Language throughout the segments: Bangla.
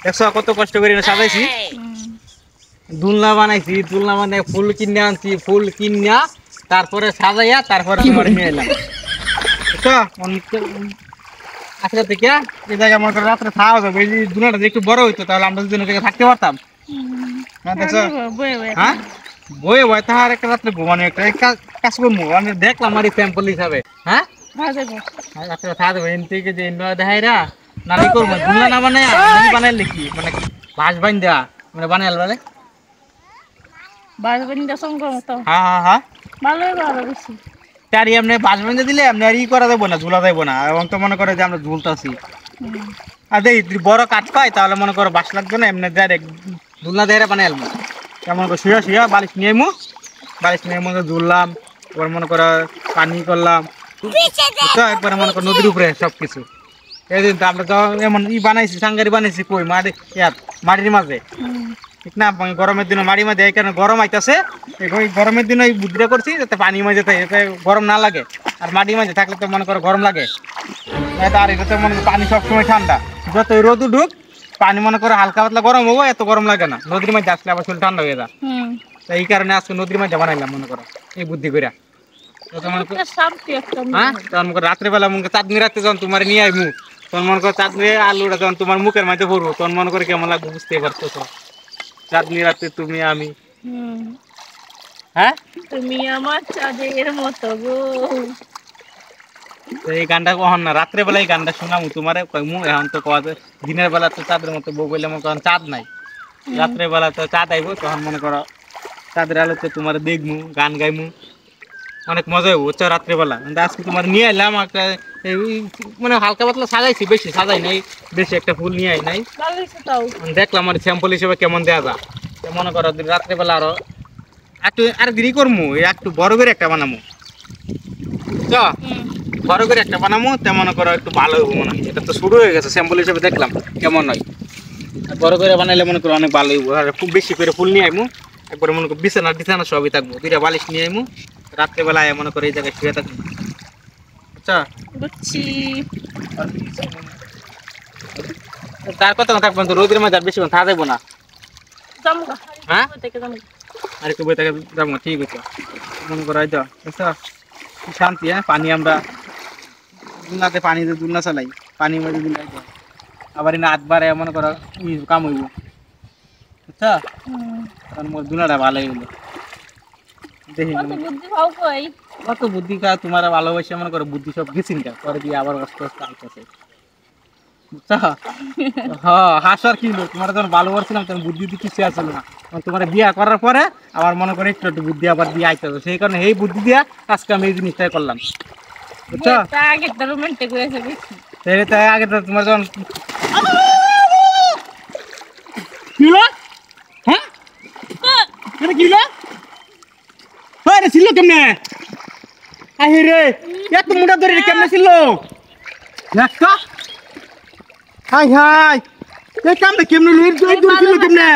দেখছো কত কষ্ট করে সাজাইছি, দুলনা বানাইছি, দুলনা বানাই ফুল কিনে আনছি, ফুল কিনা তারপরে সাজাইয়া তারপরে তোমার নিয়ে এলাম। আজকে থেকে এই জায়গায় মনে করো রাত্রে খাওয়া যাবে, এই দুলাটা যদি একটু বড় হইতো তাহলে আমরা দুজনে থেকে থাকতে পারতাম। দেখছো হ্যাঁ, বয়ে বয়ে তাহার একটা রাত্রে ঘুমানো একটা কাজ করবো, আমি দেখলাম আর স্যাম্পল হিসাবে। হ্যাঁ রাত্রে খাওয়া যাবে এন থেকে যে দেখাইরা না কি করবো, দুলা না বানাই বানাইলে কি মানে ভাস বাইন দেওয়া মানে বানাইল বলে। হ্যাঁ হ্যাঁ হ্যাঁ তার এমনি বাস বেঁধে দিলে এমনি আর ই করা যাবো না, ঝুলা যাবো না, এবং তো মনে করে যে আমরা ঝুলতাছি। আর দেখি যদি বড় কাজ পাই তাহলে মনে করো বাস লাগবে না, এমনি ডাইরেক্ট ঝুলনা দেহরা বানাই আলবো। কেমন করে শুয়া শুয়া বালিশ নিয়ে এমু, বালিশ নিয়ে মনে করে ঝুললাম, এবার মনে করো পানি করলাম, একবারে মনে করো নদীর উপরে সব কিছু। এই দিন তো আমরা তো এমন ই বানাইছি, সাঙ্গারি বানাইছি কই মাটি ইয়াত মাটির মাঝে, ঠিক না? গরমের দিনে মাটির মাঝে, এই কারণে গরম আইতাছে, এই গরমের দিনে এই বুদ্ধিটা করছি যাতে পানি মাঝে থাকে, যাতে গরম না লাগে। আর মাটির মাঝে থাকলে তো মনে করো গরম লাগে, আর এটাতে মনে করো পানি সবসময় ঠান্ডা, যত রোদ উঠুক পানি মনে করো হালকা পাতলা গরম হবো, এত গরম লাগে না। নদীর মাঝে আসলে আবার শরীর ঠান্ডা হয়ে যায়, এই কারণে আজকে নদীর মাঝে বানাইলাম মনে করো এই বুদ্ধি করে। হ্যাঁ তখন মনে করো রাত্রেবেলা মনে করো চাঁদনি রাত্রে যখন তোমার নিয়ে আইমু, তখন মনে করো চাঁদনি আলুটা যখন তোমার মুখের মাঝে পড়বো তখন মনে করে কেমন লাগবে বুঝতে পারছো তো। চাঁদনি রাতে তুমি আমি, হ্যাঁ তুমি আমার চাঁদের মতো গো। এই গানটা কখন না রাত্রে বেলা এই গানটা শোনামু তোমার কইমু। এখন তো কওয়া যায় দিনের বেলা তো চাঁদের মতো বউ বললে মনে করেন চাঁদ নাই, রাত্রে বেলা তো চাঁদ আইবো, তখন মনে করো চাঁদের আলোতে তোমার দেখমু, গান গাইমু, অনেক মজা হইব বুঝছো রাত্রেবেলা। আজকে তোমার নিয়ে আইলাম একটা মানে হালকা পাতলা সাজাইছি, বেশি সাজাই নাই, বেশি একটা ফুল নিয়ে আই নাই, দেখলাম আর স্যাম্পল হিসেবে কেমন দেওয়া যায়। মনে করো রাত্রেবেলা আরো একটু আর দেরি করবো, একটু বড় করে একটা বানাবো, বুঝছো? বড় করে একটা বানাবো তে মনে করো একটু ভালো হইব মনে হয়। এটা তো শুরু হয়ে গেছে, স্যাম্পল হিসেবে দেখলাম কেমন হয়। বড় করে বানাইলে মনে করো অনেক ভালো হইব। আর খুব বেশি করে ফুল নিয়ে আইমু, একবারে মনে করো বিছানা টিছানা সবই থাকবো, দুইটা বালিশ নিয়ে আইমু, রাত্রেবেলা মনে করো এই জায়গায় শুয়ে থাকবো, আচ্ছা বুঝছি। তার কথা থাকবেন তো রোদের মধ্যে আর বেশিক্ষণ থাকা যাবো না। হ্যাঁ আর একটু বই থেকে যাবো, ঠিক আছে মনে করো এই তো বুঝছো শান্তি। হ্যাঁ পানি আমরা দুলনাতে পানি দিয়ে দুলনা চালাই, পানির মধ্যে দুলাই তো আবার এনে আটবারে মনে করো কাম হইব, বুঝছো? কারণ মোর দুলাটা ভালো হইলো দেখি কত বুদ্ধি কা তোমার ভালোবাসে মনে করো বুদ্ধি সব গেছিন কা পরে দিয়ে আবার অস্ত অস্ত আইতেছে, বুঝছো? হ্যাঁ হাসার কি হলো, তোমার যখন ভালোবাসছিলাম তখন বুদ্ধি দিয়ে কিছু আসলো না, তোমার বিয়া করার পরে আবার মনে করো একটু একটু বুদ্ধি আবার দিয়ে আইতেছে, সেই কারণে এই বুদ্ধি দিয়া আজকে আমি এই জিনিসটাই করলাম, বুঝছো? আগে তো তোমার যখন হ্যাঁ কি ছিল কেমনে রে এত মোটা ধরে কেমনে ছিল হাই হাই এই কামটা কেমনে ছিল কেমনে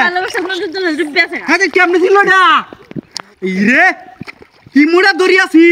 কেমনে ছিল রে কি মোটা ধরি আছি।